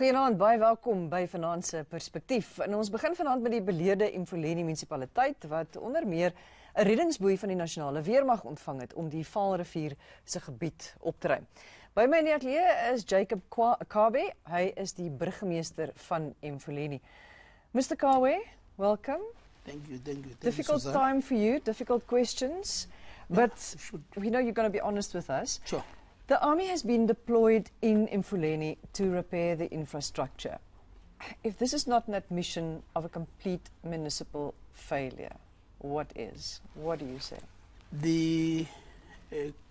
Goeienaand, baie welkom by Vanaand se Perspektief. En ons begin vanaand met die beleerde Emfuleni munisipaliteit wat onder meer 'n reddingsboei van die nasionale weermag ontvang het om die Vaalrivier se gebied op te ruim. By my in die ateljee is Jacob Khawe. Hy is die burgemeester van Emfuleni. Mr. Khawe, welcome. Thank you. Difficult time for you, difficult questions, but we know you're going to be honest with us. Sure. The army has been deployed in Emfuleni to repair the infrastructure. If this is not an admission of a complete municipal failure, what is? What do you say? The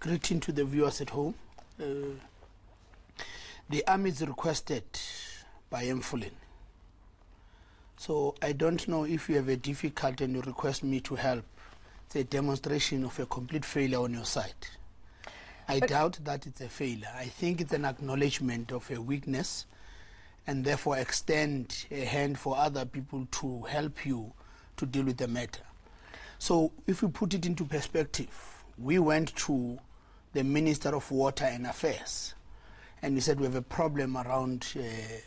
greeting to the viewers at home. The army is requested by Emfuleni. So I don't know if you have a difficulty and you request me to help. It's a demonstration of a complete failure on your side. I doubt that it's a failure. I think it's an acknowledgement of a weakness and therefore extend a hand for other people to help you to deal with the matter. So if we put it into perspective, we went to the Minister of Water and Affairs and we said we have a problem around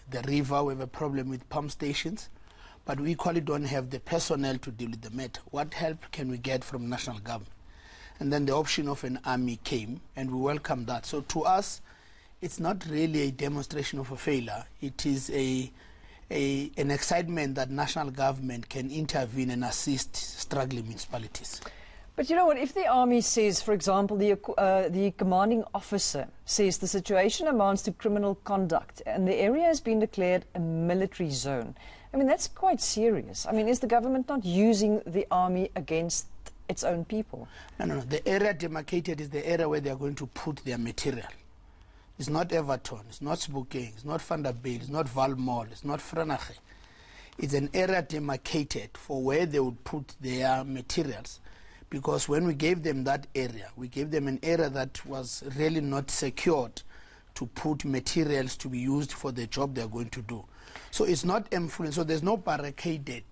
the river, we have a problem with pump stations, but we equally don't have the personnel to deal with the matter. What help can we get from national government? And then the option of an army came, and we welcome that. So to us, it's not really a demonstration of a failure. It is an excitement that national government can intervene and assist struggling municipalities. But you know what, if the army says, for example, the commanding officer says the situation amounts to criminal conduct and the area has been declared a military zone, I mean, that's quite serious. I mean, is the government not using the army against its own people? No. The area demarcated is the area where they are going to put their material. It's not Everton, it's not Spokane, it's not Vanderbilt, it's not Valmall, it's not Franache. It's an area demarcated for where they would put their materials. Because when we gave them that area, we gave them an area that was really not secured to put materials to be used for the job they're going to do. So it's not Emfuleni, so there's no barricaded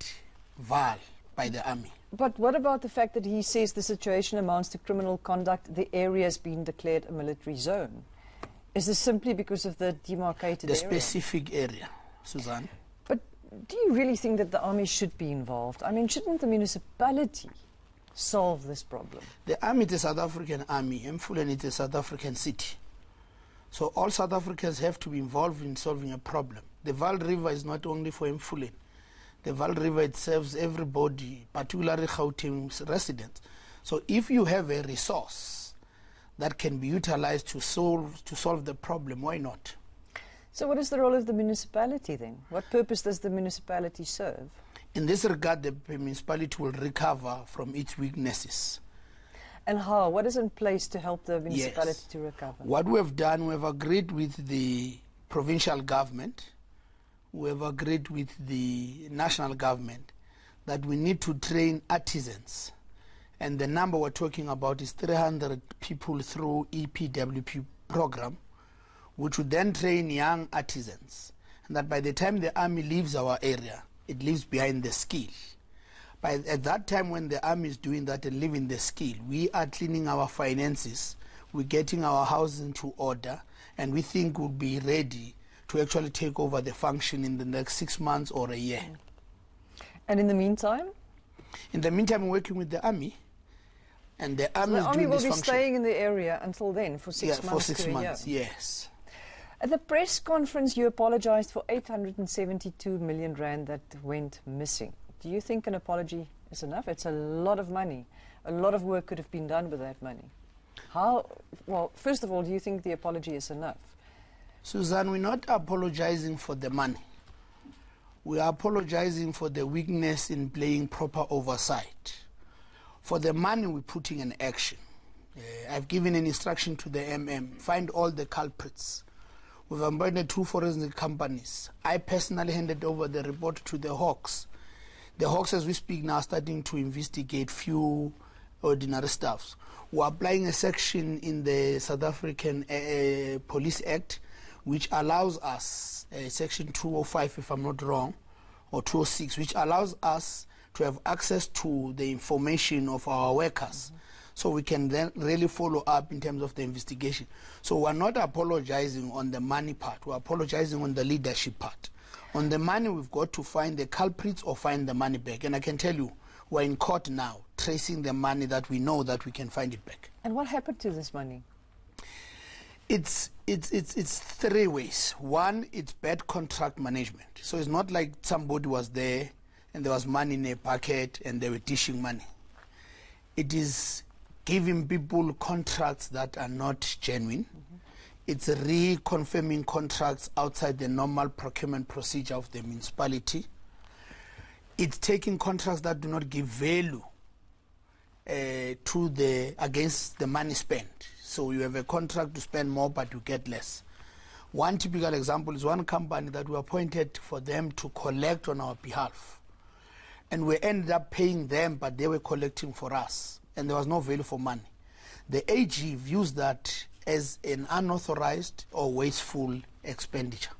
wall by the army. But what about the fact that he says the situation amounts to criminal conduct, the area has been declared a military zone? Is this simply because of the demarcated area? The specific area, Suzaan. But do you really think that the army should be involved? I mean, shouldn't the municipality solve this problem? The army is a South African army. Emfuleni is a South African city. So all South Africans have to be involved in solving a problem. The Vaal River is not only for Emfuleni. The Vaal River, it serves everybody, particularly Gauteng residents. So if you have a resource that can be utilized to solve the problem, why not? So what is the role of the municipality then? What purpose does the municipality serve? In this regard, the municipality will recover from its weaknesses. And how? What is in place to help the municipality to recover? What we have done, we have agreed with the provincial government, we have agreed with the national government that we need to train artisans. And the number we're talking about is 300 people through EPWP program, which would then train young artisans. And that by the time the army leaves our area, it leaves behind the skill. At that time when the army is doing that and leaving the skill, we are cleaning our finances, we're getting our houses into order, and we think we'll be ready to actually take over the function in the next 6 months or a year. And in the meantime? In the meantime, we're working with the army, and the army is doing this function. The army will be staying in the area until then, for 6 months. Yeah, for 6 to months, a year. yes. At the press conference, you apologized for 872 million rand that went missing. Do you think an apology is enough? It's a lot of money. A lot of work could have been done with that money. Well, first of all, do you think the apology is enough? Suzaan, we're not apologizing for the money. We are apologizing for the weakness in playing proper oversight. For the money, we're putting in action. I've given an instruction to the MM, find all the culprits. We've appointed 2 forensic companies. I personally handed over the report to the Hawks. The Hawks, as we speak now, are starting to investigate few ordinary staffs. We're applying a section in the South African Police Act which allows us, section 205 if I'm not wrong, or 206, which allows us to have access to the information of our workers. so we can then really follow up in terms of the investigation. So we're not apologizing on the money part, we're apologizing on the leadership part. On the money, we've got to find the culprits or find the money back. And I can tell you, we're in court now, tracing the money that we know that we can find it back. And what happened to this money? It's three ways. One, it's bad contract management. So it's not like somebody was there and there was money in a packet and they were dishing money. It is giving people contracts that are not genuine. It's reconfirming contracts outside the normal procurement procedure of the municipality. It's taking contracts that do not give value against the money spent. So you have a contract to spend more, but you get less. One typical example is one company that we appointed for them to collect on our behalf. And we ended up paying them, but they were collecting for us. And there was no value for money. The AG views that as an unauthorized or wasteful expenditure.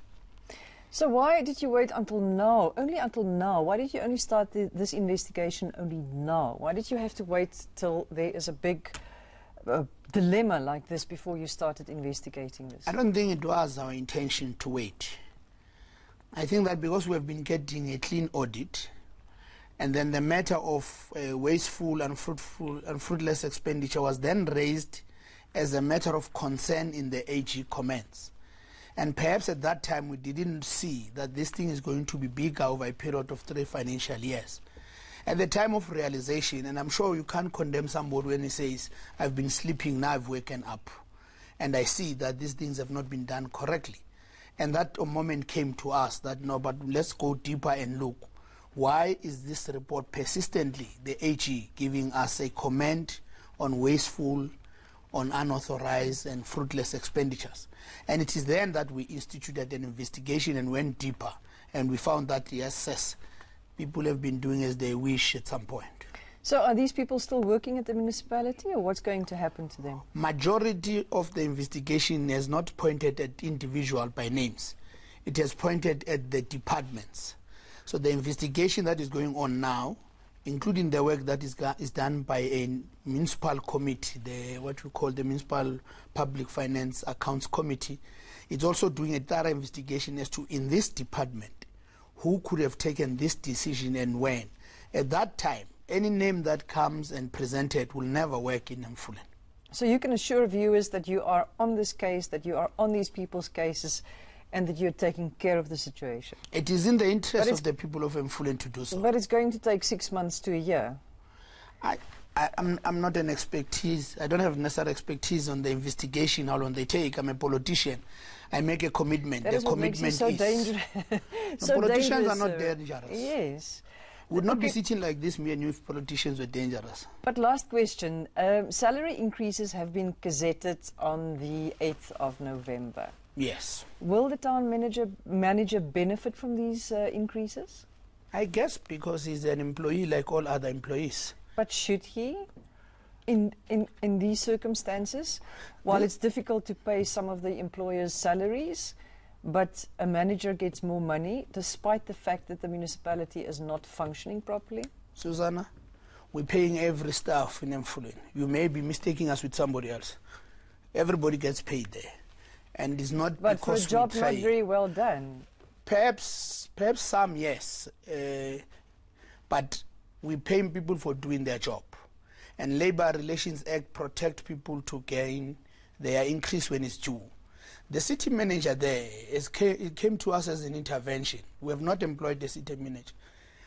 So why did you wait until now, only until now? Why did you only start this investigation only now? Why did you have to wait till there is a big dilemma like this before you started investigating this? I don't think it was our intention to wait. I think that because we have been getting a clean audit, and then the matter of wasteful and fruitless expenditure was then raised as a matter of concern in the AG comments. And perhaps at that time we didn't see that this thing is going to be bigger over a period of 3 financial years. At the time of realization, and I'm sure you can't condemn somebody when he says, I've been sleeping, now I've woken up, and I see that these things have not been done correctly. And that moment came to us that, no, but let's go deeper and look. Why is this report persistently, the AG, giving us a comment on wasteful, on unauthorized and fruitless expenditures? And it is then that we instituted an investigation and went deeper, and we found that, yes, people have been doing as they wish at some point. So are these people still working at the municipality, or what's going to happen to them? Majority of the investigation has not pointed at individual by names. It has pointed at the departments. So the investigation that is going on now, including the work that is done by a municipal committee, what we call the Municipal Public Finance Accounts Committee, it's also doing a thorough investigation as to, in this department, who could have taken this decision and when. At that time, any name that comes and presented will never work in Emfuleni. So you can assure viewers that you are on this case, that you are on these people's cases, and that you're taking care of the situation. It is in the interest of the people of Emfuleni to do so. But it's going to take 6 months to a year. I'm not an expertise. I don't have necessary expertise on the investigation, how long they take. I'm a politician. I make a commitment. That the is what commitment makes you so is. dangerous. No, politicians are not dangerous. Yes. Would not be sitting like this, me and you, if politicians were dangerous. But last question, salary increases have been gazetted on the 8th of November. Yes. Will the town manager benefit from these increases? I guess because he's an employee like all other employees. But should he, in these circumstances, while it's difficult to pay some of the employers' salaries, but a manager gets more money despite the fact that the municipality is not functioning properly? Susanna, we're paying every staff in Emfuleni. You may be mistaking us with somebody else. Everybody gets paid there. And it's not but because for a job we try. not very well done. Perhaps some, yes. But we're paying people for doing their job. And Labour Relations Act protect people to gain their increase when it's due. The city manager there, it came to us as an intervention. We have not employed the city manager.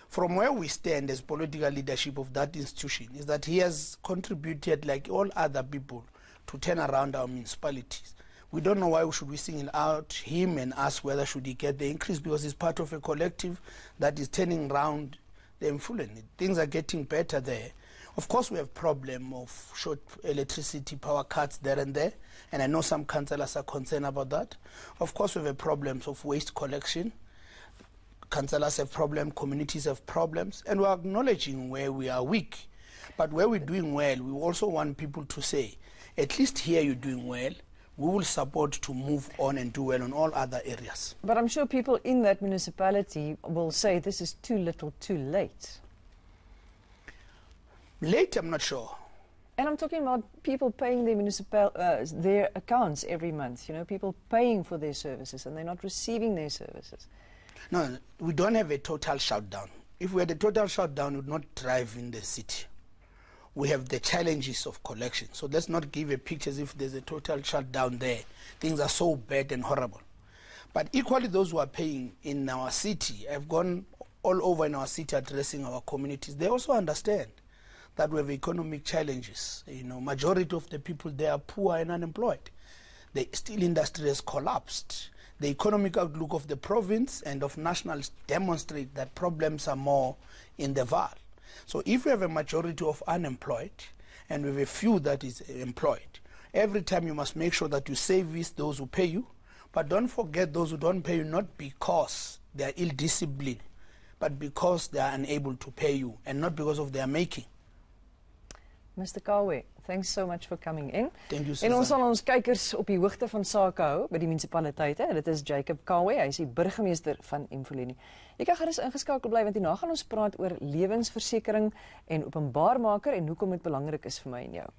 From where we stand as political leadership of that institution is that he has contributed, like all other people, to turn around our municipalities. We don't know why should we single out him and ask whether should he get the increase, because he's part of a collective that is turning around the Emfuleni. Things are getting better there. Of course, we have problem of short electricity power cuts there and there, and I know some councillors are concerned about that. Of course, we have problems of waste collection. Councillors have problems, communities have problems, and we're acknowledging where we are weak. But where we're doing well, we also want people to say, at least here you're doing well. We will support to move on and do well in all other areas. But I'm sure people in that municipality will say this is too little, too late. Late, I'm not sure. And I'm talking about people paying their their accounts every month, you know, people paying for their services and they're not receiving their services. No, we don't have a total shutdown. If we had a total shutdown, we would not thrive in the city. We have the challenges of collection. So let's not give a picture as if there's a total shutdown there. Things are so bad and horrible. But equally, those who are paying in our city, have gone all over in our city addressing our communities. They also understand that we have economic challenges. You know, majority of the people there are poor and unemployed. The steel industry has collapsed. The economic outlook of the province and of nationals demonstrate that problems are more in the Vaal. So if we have a majority of unemployed and we have a few that is employed, every time you must make sure that you service those who pay you, but don't forget those who don't pay you not because they are ill-disciplined, but because they are unable to pay you and not because of their making. Mr. Khawe, thanks so much for coming in. Thank you, Suzaan. En ons sal ons kykers op die hoogte van sake hou by die munisipaliteite. Dit is Jacob Khawe, hy is die burgemeester van Emfuleni. Jy kan gerus ingeskakel bly want hierna gaan ons praat oor lewensversekering en openbaarmaker en hoekom dit belangrik is vir my en jou.